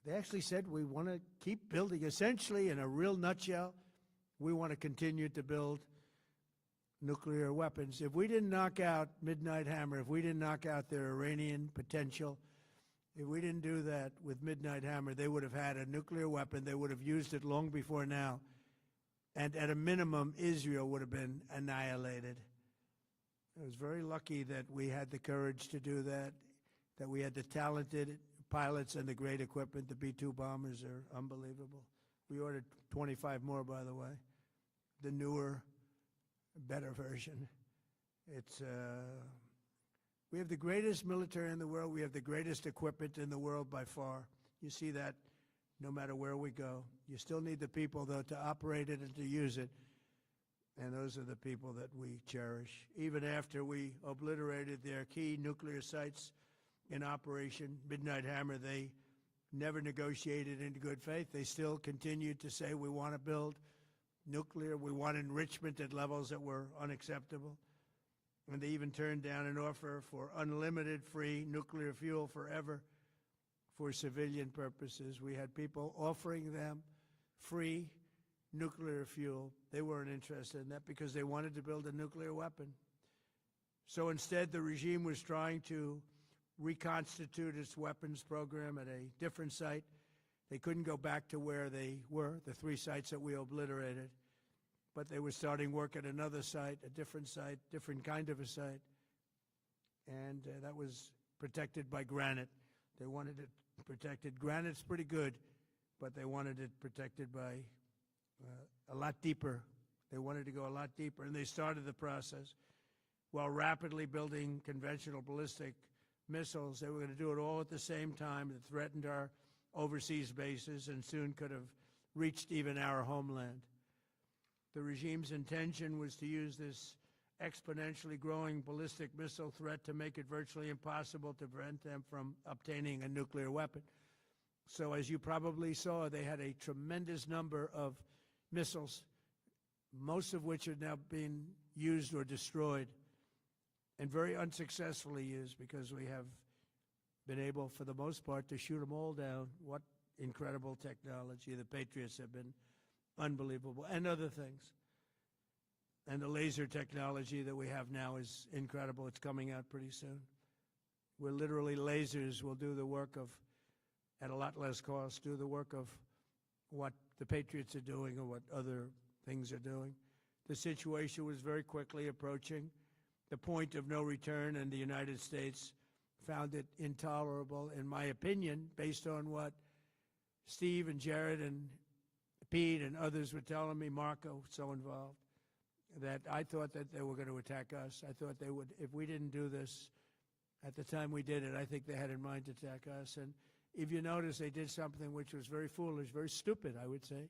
They actually said we want to keep building. Essentially, in a real nutshell, we want to continue to build nuclear weapons. If we didn't knock out Midnight Hammer, if we didn't knock out their Iranian potential, if we didn't do that with Midnight Hammer, they would have had a nuclear weapon. They would have used it long before now. And at a minimum, Israel would have been annihilated. I was very lucky that we had the courage to do that, that we had the talented pilots and the great equipment. The B-2 bombers are unbelievable. We ordered 25 more, by the way. The newer, better version. It's we have the greatest military in the world. We have the greatest equipment in the world by far. You see that no matter where we go. You still need the people, though, to operate it and to use it. And those are the people that we cherish. Even after we obliterated their key nuclear sites in Operation Midnight Hammer, they never negotiated in good faith. They still continued to say, we want to build nuclear. We want enrichment at levels that were unacceptable. And they even turned down an offer for unlimited free nuclear fuel forever for civilian purposes. We had people offering them free nuclear fuel. They weren't interested in that because they wanted to build a nuclear weapon. So instead, the regime was trying to reconstitute its weapons program at a different site. They couldn't go back to where they were, the 3 sites that we obliterated, but they were starting work at another site, a different site, different kind of a site, and that was protected by granite. They wanted it protected. Granite's pretty good, but they wanted it protected by a lot deeper. They wanted to go a lot deeper, and they started the process while rapidly building conventional ballistic missiles. They were going to do it all at the same time. It threatened our overseas bases and soon could have reached even our homeland. The regime's intention was to use this exponentially growing ballistic missile threat to make it virtually impossible to prevent them from obtaining a nuclear weapon. So as you probably saw, they had a tremendous number of missiles, most of which are now being used or destroyed, and very unsuccessfully used because we have been able, for the most part, to shoot them all down. What incredible technology. The Patriots have been unbelievable, and other things. And the laser technology that we have now is incredible. It's coming out pretty soon. Where literally lasers will do the work of, at a lot less cost, do the work of what the Patriots are doing or what other things are doing. The situation was very quickly approaching the point of no return, and the United States found it intolerable, in my opinion, based on what Steve and Jared and Pete and others were telling me, Marco, so involved, that I thought that they were going to attack us. I thought they would, if we didn't do this at the time we did it, I think they had in mind to attack us. And if you notice, they did something which was very foolish, very stupid, I would say.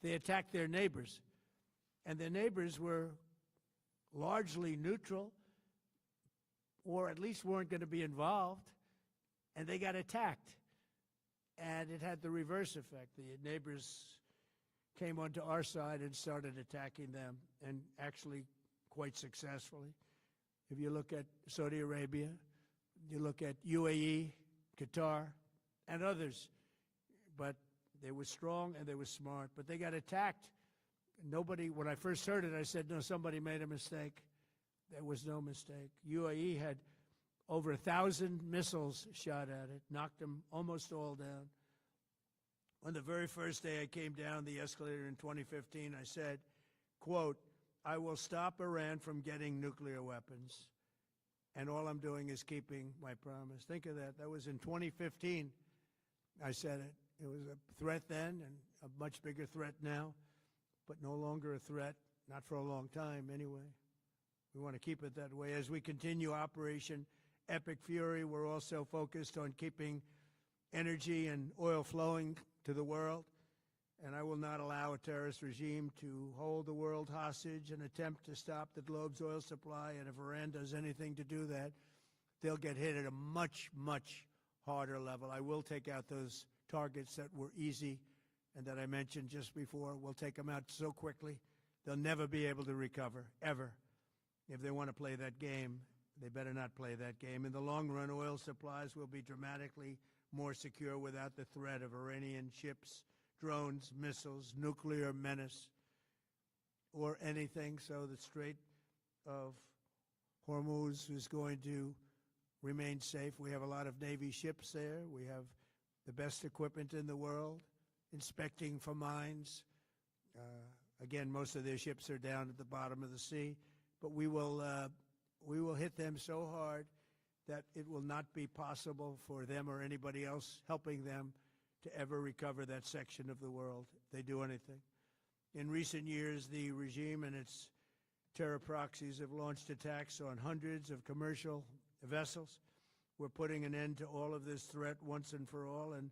They attacked their neighbors. And their neighbors were largely neutral, or at least weren't going to be involved, and they got attacked. And it had the reverse effect. The neighbors came onto our side and started attacking them, and actually quite successfully. If you look at Saudi Arabia, you look at UAE, Qatar, and others, but they were strong and they were smart, but they got attacked. Nobody, when I first heard it, I said, no, somebody made a mistake. There was no mistake. UAE had over 1,000 missiles shot at it, knocked them almost all down. On the very first day I came down the escalator in 2015, I said, quote, I will stop Iran from getting nuclear weapons, and all I'm doing is keeping my promise. Think of that. That was in 2015 I said it. It was a threat then and a much bigger threat now, but no longer a threat, not for a long time anyway. We want to keep it that way. As we continue Operation Epic Fury, we're also focused on keeping energy and oil flowing to the world, and I will not allow a terrorist regime to hold the world hostage and attempt to stop the globe's oil supply, and if Iran does anything to do that, they'll get hit at a much, much harder level. I will take out those targets that were easy and that I mentioned just before. We'll take them out so quickly, they'll never be able to recover, ever. If they want to play that game, they better not play that game. In the long run, oil supplies will be dramatically more secure without the threat of Iranian ships, drones, missiles, nuclear menace, or anything. So the Strait of Hormuz is going to remain safe. We have a lot of Navy ships there. We have the best equipment in the world, inspecting for mines. Again, most of their ships are down at the bottom of the sea, but we will hit them so hard that it will not be possible for them or anybody else helping them to ever recover that section of the world if they do anything. In recent years, the regime and its terror proxies have launched attacks on hundreds of commercial vessels. We're putting an end to all of this threat once and for all, and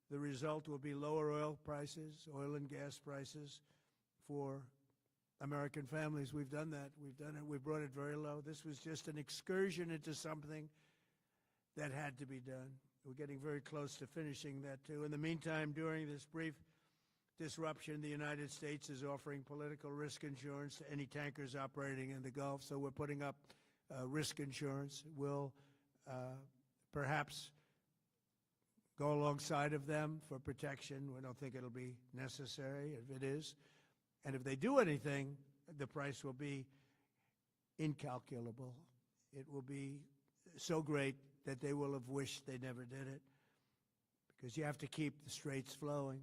the result will be lower oil prices, oil and gas prices for American families. We've done that. We've done it. We brought it very low. This was just an excursion into something that had to be done. We're getting very close to finishing that, too. In the meantime, during this brief disruption, the United States is offering political risk insurance to any tankers operating in the Gulf. So we're putting up risk insurance. We'll perhaps go alongside of them for protection. We don't think it'll be necessary. If it is, and if they do anything, the price will be incalculable. It will be so great that they will have wished they never did it, because you have to keep the straits flowing.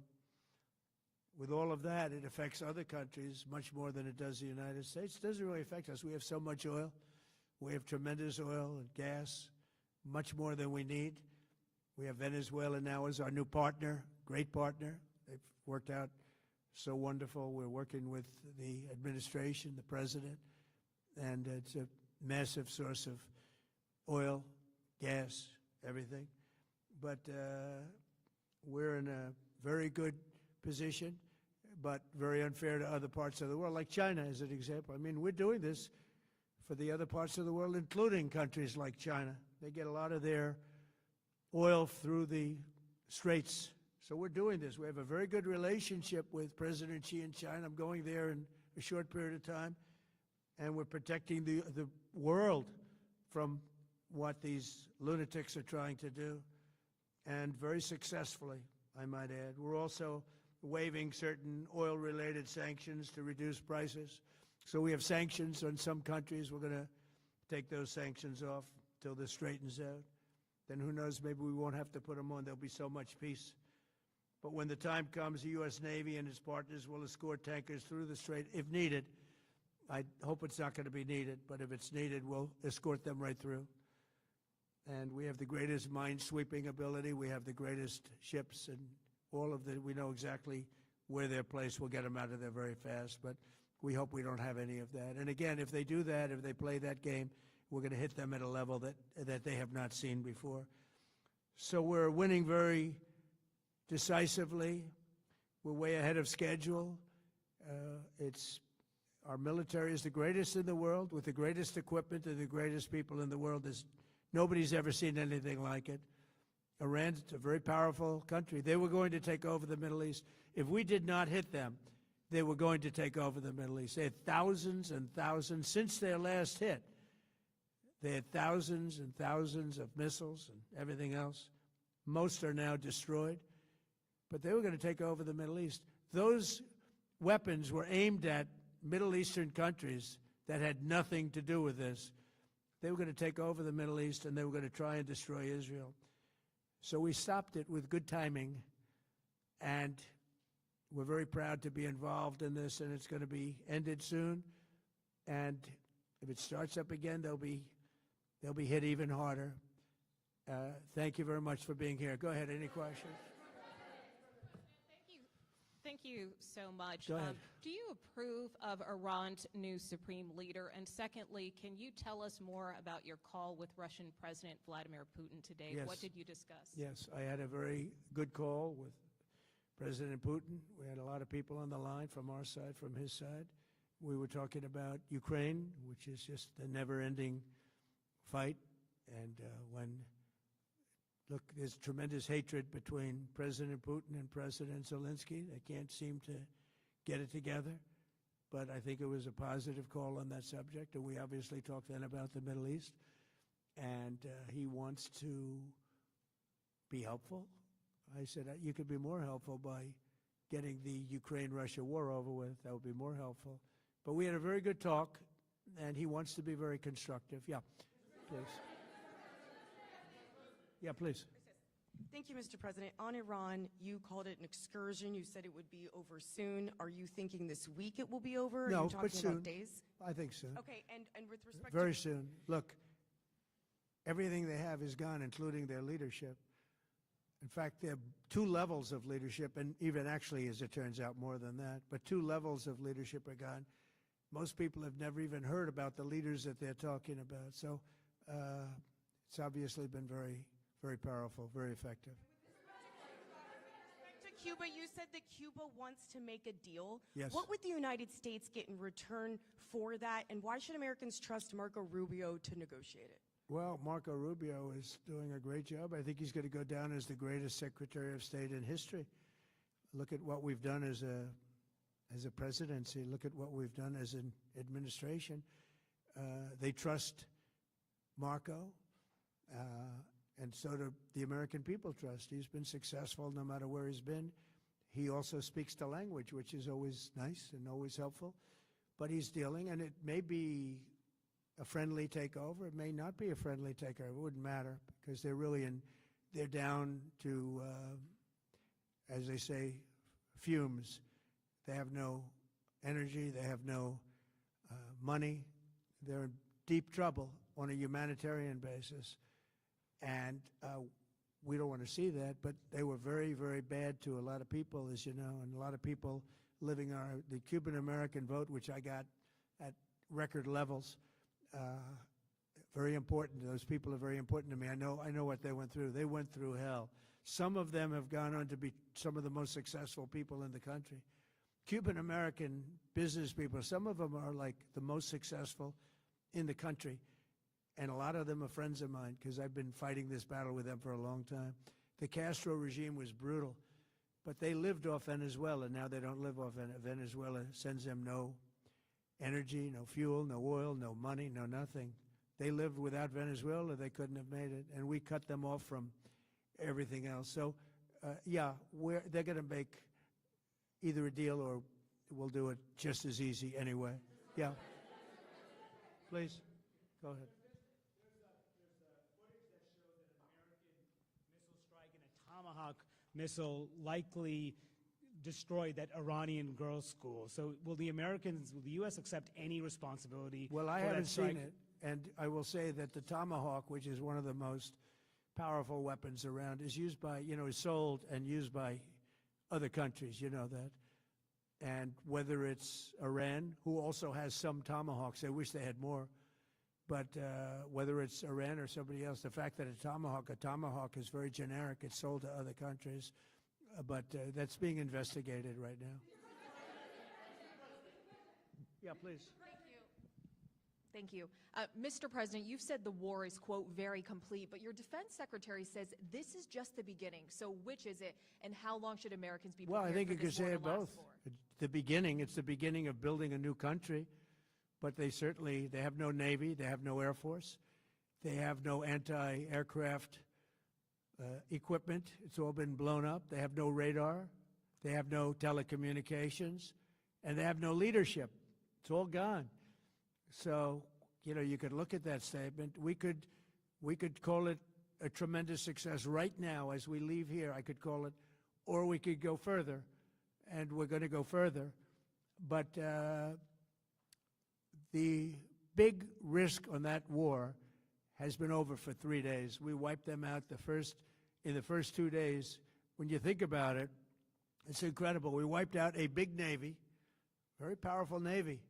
With all of that, it affects other countries much more than it does the United States. It doesn't really affect us. We have so much oil. We have tremendous oil and gas, much more than we need. We have Venezuela now as our new partner, great partner. They've worked out so wonderful. We're working with the administration, the president, and it's a massive source of oil, gas, everything. But we're in a very good position, but very unfair to other parts of the world, like China as an example. I mean, we're doing this for the other parts of the world, including countries like China. They get a lot of their oil through the straits. So we're doing this. We have a very good relationship with President Xi in China. I'm going there in a short period of time, and we're protecting the world from what these lunatics are trying to do, and very successfully, I might add. We're also waiving certain oil-related sanctions to reduce prices. So we have sanctions on some countries. We're going to take those sanctions off till this straightens out. Then who knows, maybe we won't have to put them on. There'll be so much peace. But when the time comes, the U.S. Navy and its partners will escort tankers through the strait if needed. I hope it's not going to be needed, but if it's needed, we'll escort them right through. And we have the greatest mine-sweeping ability. We have the greatest ships, and all of the, we know exactly where they're placed. We'll get them out of there very fast, but we hope we don't have any of that. And again, if they do that, if they play that game, we're going to hit them at a level that they have not seen before. So we're winning very decisively. We're way ahead of schedule. Our military is the greatest in the world, with the greatest equipment and the greatest people in the world. Nobody's ever seen anything like it. Iran's a very powerful country. They were going to take over the Middle East. If we did not hit them, they were going to take over the Middle East. They had thousands and thousands since their last hit. They had thousands and thousands of missiles and everything else. Most are now destroyed. But they were going to take over the Middle East. Those weapons were aimed at Middle Eastern countries that had nothing to do with this. They were going to take over the Middle East, and they were going to try and destroy Israel. So we stopped it with good timing, and we're very proud to be involved in this, and it's going to be ended soon. And if it starts up again, they'll be hit even harder. Thank you very much for being here. Go ahead. Any questions? Thank you so much. Go ahead. Do you approve of Iran's new supreme leader? And secondly, can you tell us more about your call with Russian President Vladimir Putin today? Yes. What did you discuss? Yes, I had a very good call with President Putin. We had a lot of people on the line from our side, from his side. We were talking about Ukraine, which is just a never-ending fight. And look, there's tremendous hatred between President Putin and President Zelensky. They can't seem to get it together. But I think it was a positive call on that subject. And we obviously talked then about the Middle East. And he wants to be helpful. I said, you could be more helpful by getting the Ukraine-Russia war over with. That would be more helpful. But we had a very good talk, and he wants to be very constructive. Yeah, please. Yeah, please. Thank you, Mr. President. On Iran, you called it an excursion. You said it would be over soon. Are you thinking this week it will be over? No, Are you talking but soon. about days? I think soon. Okay, and with respect Very to... soon. Look, everything they have is gone, including their leadership. In fact, there are two levels of leadership, and even actually, as it turns out, more than that. But two levels of leadership are gone. Most people have never even heard about the leaders that they're talking about. So it's obviously been very, very powerful, very effective. To Cuba, you said that Cuba wants to make a deal. Yes. What would the United States get in return for that, and why should Americans trust Marco Rubio to negotiate it? Well, Marco Rubio is doing a great job. I think he's going to go down as the greatest Secretary of State in history. Look at what we've done as a presidency. Look at what we've done as an administration. They trust Marco, and so do the American people trust. He's been successful no matter where he's been. He also speaks the language, which is always nice and always helpful. But he's dealing, and it may be a friendly takeover. It may not be a friendly takeover. It wouldn't matter, because they're down to, as they say, fumes. They have no energy. They have no money. They're in deep trouble on a humanitarian basis. And we don't want to see that, but they were very, very bad to a lot of people, as you know, and a lot of people living on the Cuban-American vote, which I got at record levels. Very important. Those people are very important to me. I know what they went through. They went through hell. Some of them have gone on to be some of the most successful people in the country. Cuban-American business people, some of them are like the most successful in the country. And a lot of them are friends of mine, because I've been fighting this battle with them for a long time. The Castro regime was brutal, but they lived off Venezuela. Now they don't live off Venezuela. Sends them no energy, no fuel, no oil, no money, no nothing. They lived without Venezuela. They couldn't have made it, and we cut them off from everything else. So, yeah, they're going to make either a deal, or we'll do it just as easy anyway. Yeah. Please, go ahead. Tomahawk missile likely destroyed that Iranian girls' school. So will the U.S. accept any responsibility? Well, I for haven't that strike? seen it, and I will say that the Tomahawk, which is one of the most powerful weapons around, is used by, is sold and used by other countries, you know that. And whether it's Iran, who also has some Tomahawks, I wish they had more, but whether it's Iran or somebody else, the fact that a Tomahawk is very generic. It's sold to other countries, but that's being investigated right now. Yeah, please. Thank you. Mr. President, you've said the war is, quote, very complete, but your defense secretary says this is just the beginning. So which is it, and how long should Americans be prepared Well, I think for you could this war say to it last both. for? The beginning, it's the beginning of building a new country, but they have no Navy, they have no Air Force, they have no anti-aircraft equipment. It's all been blown up. They have no radar, they have no telecommunications, and they have no leadership. It's all gone. So, you could look at that statement. We could call it a tremendous success right now as we leave here. I could call it, or we could go further, and we're going to go further. But the big risk on that war has been over for 3 days. We wiped them out in the first 2 days. When you think about it, it's incredible. We wiped out a big Navy, very powerful Navy.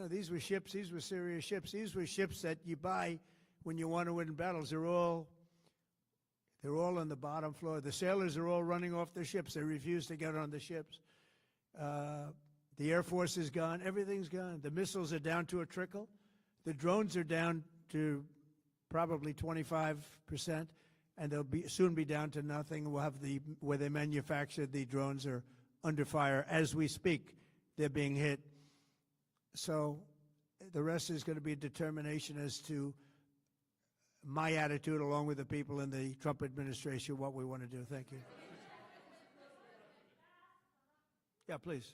These were ships. These were serious ships. These were ships that you buy when you want to win battles. They're all on the bottom floor. The sailors are all running off their ships. They refuse to get on the ships. The Air Force is gone. Everything's gone. The missiles are down to a trickle. The drones are down to probably 25%, and they'll soon be down to nothing. We'll have where they manufactured the drones are under fire as we speak. They're being hit. So the rest is going to be a determination as to my attitude, along with the people in the Trump administration, what we want to do. Thank you. Yeah, please.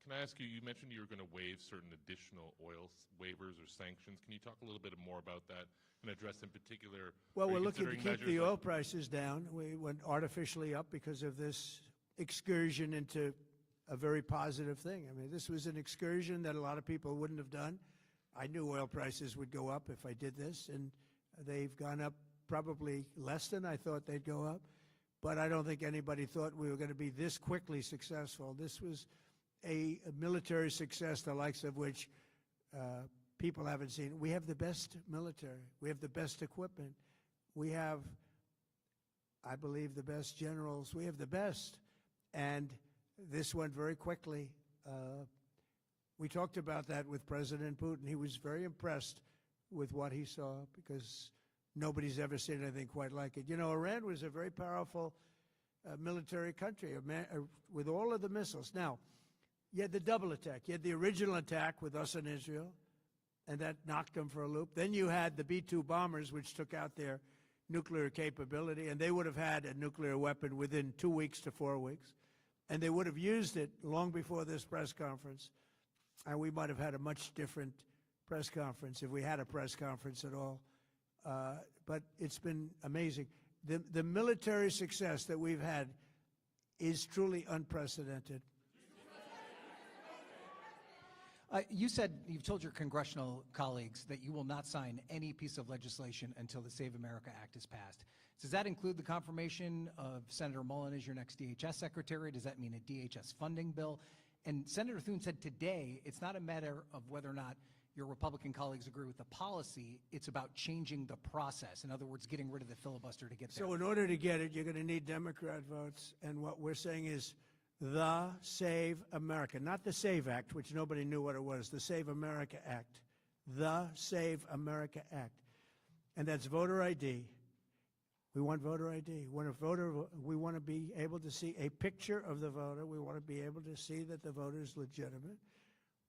Can I ask you, you mentioned you were going to waive certain additional waivers or sanctions. Can you talk a little bit more about that and address in particular? Well, are we're you looking to considering keep the measures oil prices down. We went artificially up because of this excursion into a very positive thing. I mean, this was an excursion that a lot of people wouldn't have done. I knew oil prices would go up if I did this, and they've gone up probably less than I thought they'd go up. But I don't think anybody thought we were going to be this quickly successful. This was a military success, the likes of which people haven't seen. We have the best military. We have the best equipment. We have, I believe, the best generals. We have the best. And this went very quickly. We talked about that with President Putin. He was very impressed with what he saw because nobody's ever seen anything quite like it. You know, Iran was a very powerful military country with all of the missiles. Now, you had the double attack. You had the original attack with us in Israel, and that knocked them for a loop. Then you had the B-2 bombers, which took out their nuclear capability, and they would have had a nuclear weapon within 2 weeks to 4 weeks. And they would have used it long before this press conference. And we might have had a much different press conference if we had a press conference at all. But it's been amazing. The military success that we've had is truly unprecedented. You said you've told your congressional colleagues that you will not sign any piece of legislation until the Save America Act is passed. Does that include the confirmation of Senator Mullen as your next DHS secretary? Does that mean a DHS funding bill? And Senator Thune said today it's not a matter of whether or not your Republican colleagues agree with the policy, it's about changing the process. In other words, getting rid of the filibuster to get there. So in order to get it, you're going to need Democrat votes. And what we're saying is the Save America, not the SAVE Act, which nobody knew what it was, the Save America Act, the Save America Act. And that's voter ID. We want voter ID. We want to be able to see a picture of the voter. We want to be able to see that the voter is legitimate.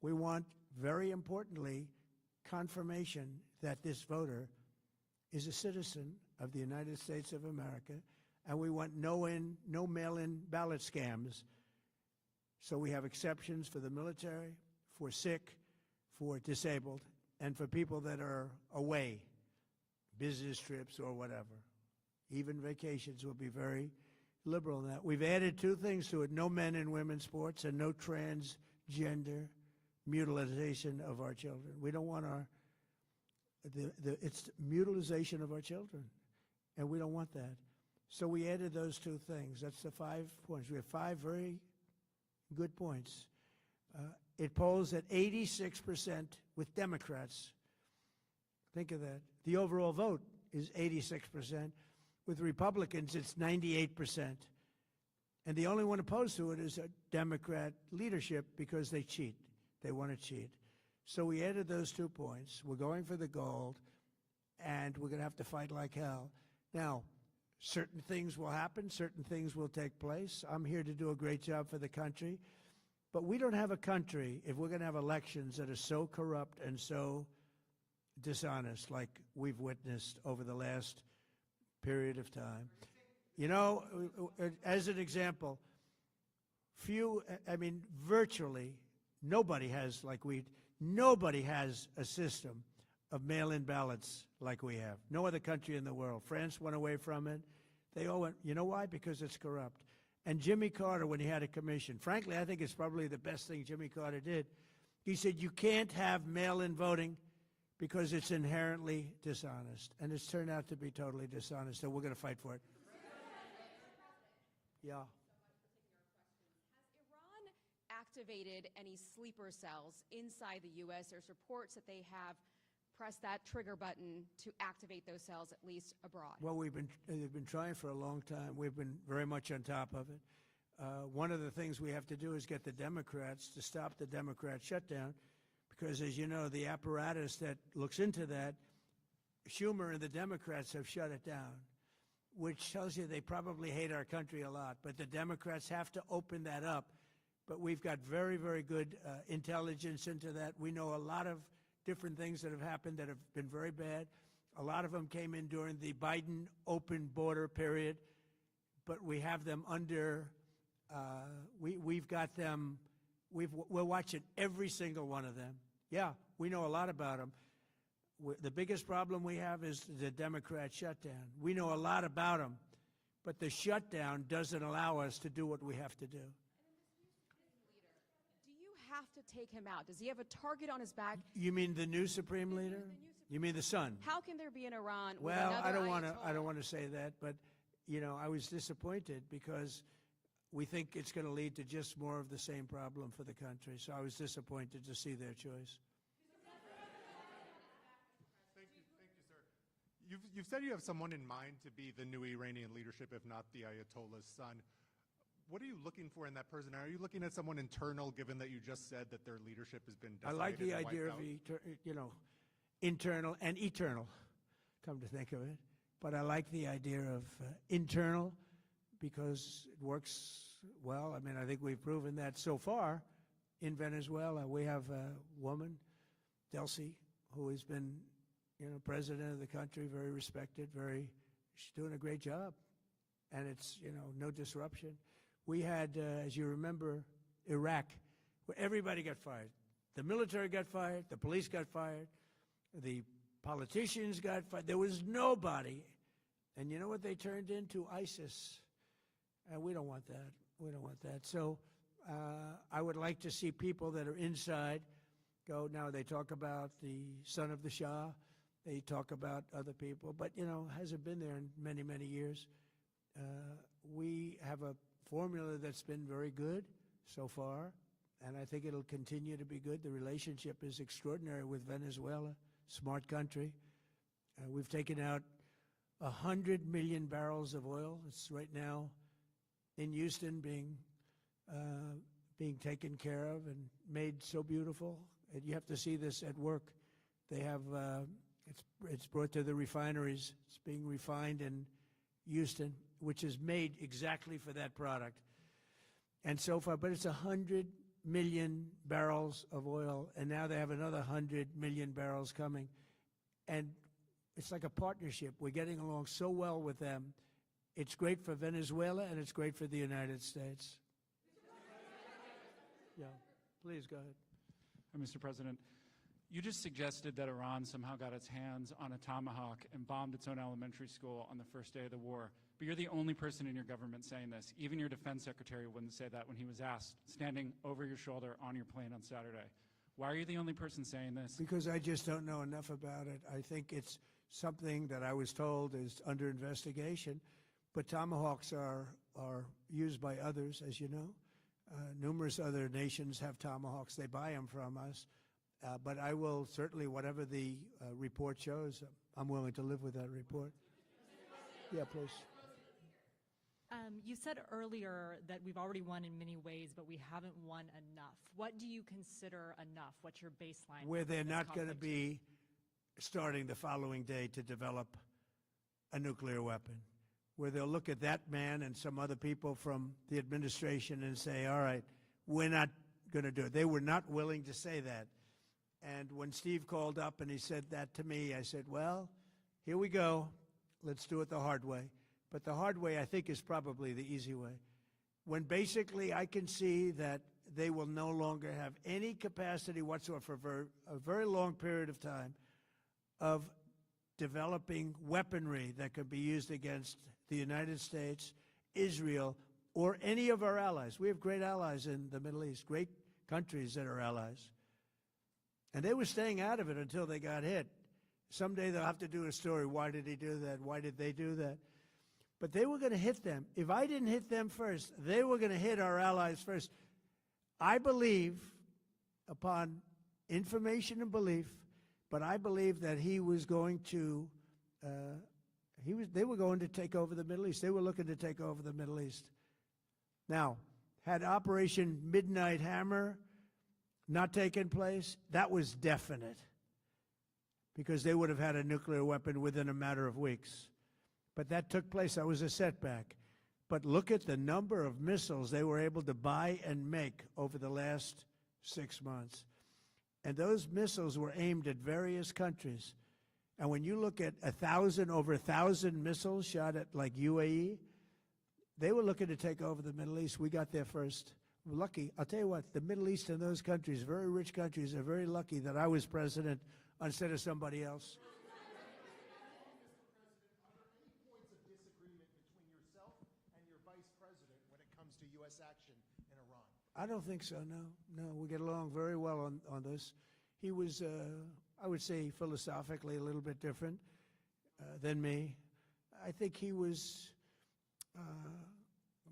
We want, very importantly, confirmation that this voter is a citizen of the United States of America, and we want no mail-in ballot scams. So we have exceptions for the military, for sick, for disabled, and for people that are away, business trips or whatever. Even vacations will be very liberal in that. We've added two things to it: no men in women's sports and no transgender mutilization of our children. We don't want it's mutilization of our children, and we don't want that. So we added those two things. That's the 5 points. We have 5 very good points. It polls at 86% with Democrats. Think of that. The overall vote is 86%. With Republicans, it's 98%. And the only one opposed to it is a Democrat leadership because they cheat. They want to cheat. So we added those 2 points. We're going for the gold, and we're going to have to fight like hell. Now, certain things will happen. Certain things will take place. I'm here to do a great job for the country. But we don't have a country if we're going to have elections that are so corrupt and so dishonest like we've witnessed over the last period of time. You know, as an example, virtually nobody has a system of mail-in ballots like we have. No other country in the world. France went away from it. They all went, you know why? Because it's corrupt. And Jimmy Carter, when he had a commission, frankly, I think it's probably the best thing Jimmy Carter did. He said, you can't have mail-in voting because it's inherently dishonest. And it's turned out to be totally dishonest, so we're going to fight for it. Yeah. Has Iran activated any sleeper cells inside the U.S.? There's reports that they have pressed that trigger button to activate those cells, at least abroad. Well, they've been trying for a long time. We've been very much on top of it. One of the things we have to do is get the Democrats to stop the Democrat shutdown, because, as you know, the apparatus that looks into that, Schumer and the Democrats have shut it down, which tells you they probably hate our country a lot. But the Democrats have to open that up. But we've got very, very good intelligence into that. We know a lot of different things that have happened that have been very bad. A lot of them came in during the Biden open border period, but we have them under We've got them, we're watching every single one of them. Yeah, we know a lot about them. The biggest problem we have is the Democrat shutdown. We know a lot about them, but the shutdown doesn't allow us to do what we have to do. Do you have to take him out? Does he have a target on his back? You mean the new supreme leader? You mean the son? How can there be an Iran with Well, another I don't Ayatollah? want to say that, but you know, I was disappointed because we think it's going to lead to just more of the same problem for the country. So I was disappointed to see their choice. Thank you, sir. You've said you have someone in mind to be the new Iranian leadership, if not the Ayatollah's son. What are you looking for in that person? Are you looking at someone internal, given that you just said that their leadership has been I decimated like the and idea wiped of, out? you know, internal and eternal, come to think of it. But I like the idea of internal because it works well. I mean, I think we've proven that so far in Venezuela. We have a woman, Delcy, who has been, you know, president of the country, very respected, she's doing a great job. And it's, you know, no disruption. We had, as you remember, Iraq, where everybody got fired. The military got fired, the police got fired, the politicians got fired. There was nobody. And you know what they turned into? ISIS. And we don't want that. We don't want that. So I would like to see people that are inside go. Now they talk about the son of the Shah. They talk about other people. But, you know, hasn't been there in many, many years. We have a formula that's been very good so far, and I think it'll continue to be good. The relationship is extraordinary with Venezuela, smart country. We've taken out 100 million barrels of oil. It's right now in Houston being taken care of and made so beautiful. And you have to see this at work. They have, it's brought to the refineries. It's being refined in Houston, which is made exactly for that product. And so far, but it's 100 million barrels of oil, and now they have another 100 million barrels coming. And it's like a partnership. We're getting along so well with them. It's great for Venezuela, and it's great for the United States. Yeah, please go ahead. Mr. President, you just suggested that Iran somehow got its hands on a tomahawk and bombed its own elementary school on the first day of the war. But you're the only person in your government saying this. Even your defense secretary wouldn't say that when he was asked, standing over your shoulder on your plane on Saturday. Why are you the only person saying this? Because I just don't know enough about it. I think it's something that I was told is under investigation. But tomahawks are used by others, as you know. Numerous other nations have tomahawks. They buy them from us. But I will certainly, whatever the report shows, I'm willing to live with that report. Yeah, please. You said earlier that we've already won in many ways, but we haven't won enough. What do you consider enough? What's your baseline? Where they're for this not going to conflict? be starting the following day to develop a nuclear weapon. Where they'll look at that man and some other people from the administration and say, all right, we're not going to do it. They were not willing to say that. And when Steve called up and he said that to me, I said, well, here we go. Let's do it the hard way. But the hard way, I think, is probably the easy way. When basically I can see that they will no longer have any capacity whatsoever for a very long period of time of developing weaponry that could be used against the United States, Israel, or any of our allies. We have great allies in the Middle East, great countries that are allies. And they were staying out of it until they got hit. Someday they'll have to do a story. Why did he do that? Why did they do that? But they were going to hit them. If I didn't hit them first, they were going to hit our allies first. I believe, upon information and belief, but I believe that he was going to, they were going to take over the Middle East. They were looking to take over the Middle East. Now, had Operation Midnight Hammer not taken place, that was definite, because they would have had a nuclear weapon within a matter of weeks. But that took place. That was a setback. But look at the number of missiles they were able to buy and make over the last 6 months. And those missiles were aimed at various countries. And when you look at over 1,000 missiles shot at like UAE, They were looking to take over the Middle East. We got there first. We're lucky. I'll tell you what, the Middle East and those countries, very rich countries, are very lucky that I was president instead of somebody else. U.S. action in Iran? I don't think so, no. No, we get along very well on this. He was, I would say, philosophically a little bit different than me. I think he was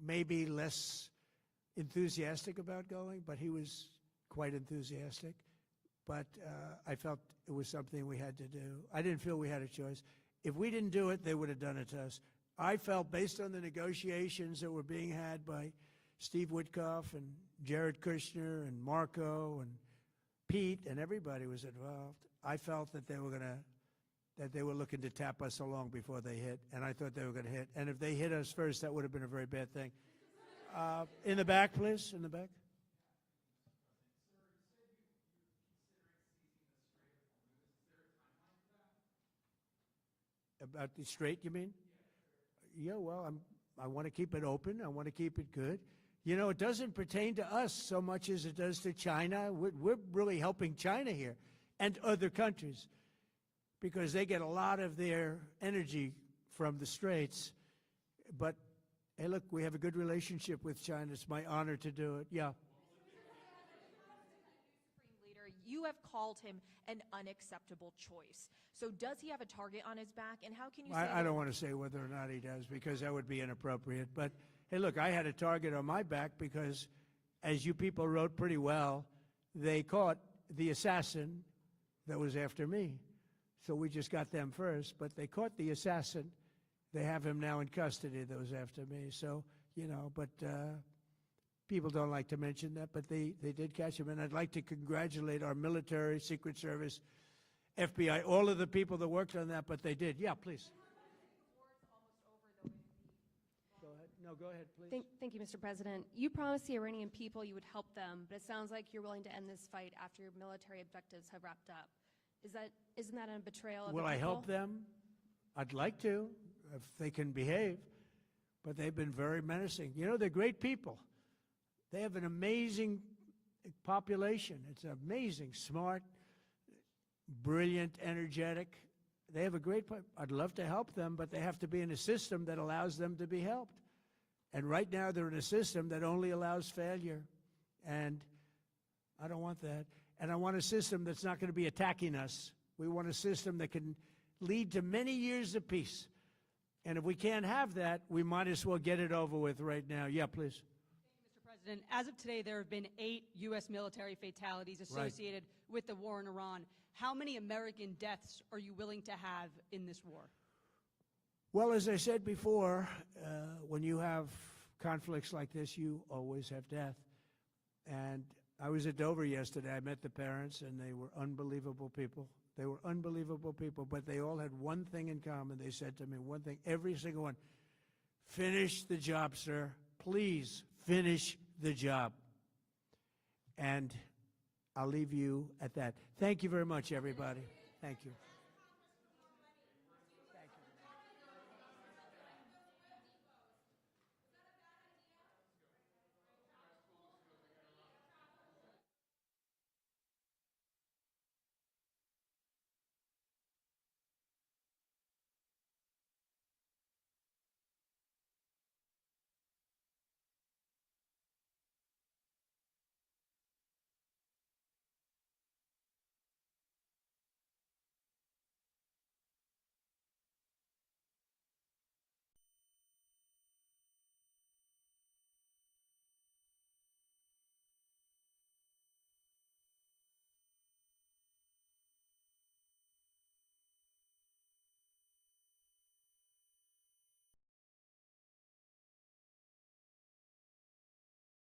maybe less enthusiastic about going, but he was quite enthusiastic. But I felt it was something we had to do. I didn't feel we had a choice. If we didn't do it, they would have done it to us. I felt, based on the negotiations that were being had by Steve Witkoff and Jared Kushner and Marco and Pete and everybody was involved, I felt that they were looking to tap us along before they hit, and I thought they were going to hit. And if they hit us first, that would have been a very bad thing. In the back, please, in the back. About the Strait, you mean? Yeah, well, I want to keep it open. I want to keep it good. You know, it doesn't pertain to us so much as it does to China. We're really helping China here and other countries because they get a lot of their energy from the Straits. But, hey, look, we have a good relationship with China. It's my honor to do it. Yeah. Supreme Leader, you have called him an unacceptable choice. So does he have a target on his back, and how can you say I don't want to say whether or not he does because that would be inappropriate. But, hey, look, I had a target on my back because, as you people wrote pretty well, they caught the assassin that was after me. So we just got them first, but they caught the assassin. They have him now in custody that was after me. So, you know, but people don't like to mention that, but they did catch him. And I'd like to congratulate our military, Secret Service, FBI, all of the people that worked on that, but they did. Yeah, please. Go ahead. No, go ahead, please. Thank you, Mr. President. You promised the Iranian people you would help them, but it sounds like you're willing to end this fight after your military objectives have wrapped up. Isn't that a betrayal of the Will I people? help them? I'd like to, if they can behave, but they've been very menacing. You know, they're great people. They have an amazing population. It's amazing, smart, brilliant, energetic. They have a great, I'd love to help them, but they have to be in a system that allows them to be helped. And right now they're in a system that only allows failure. And I don't want that. And I want a system that's not going to be attacking us. We want a system that can lead to many years of peace. And if we can't have that, we might as well get it over with right now. Yeah, please. Mr. President, as of today, there have been 8 U.S. military fatalities associated with the war in Iran. How many American deaths are you willing to have in this war? Well, as I said before, when you have conflicts like this, you always have death. And I was at Dover yesterday. I met the parents, and they were unbelievable people. They were unbelievable people, but they all had one thing in common. They said to me one thing, every single one: finish the job, sir. Please finish the job. And I'll leave you at that. Thank you very much, everybody. Thank you.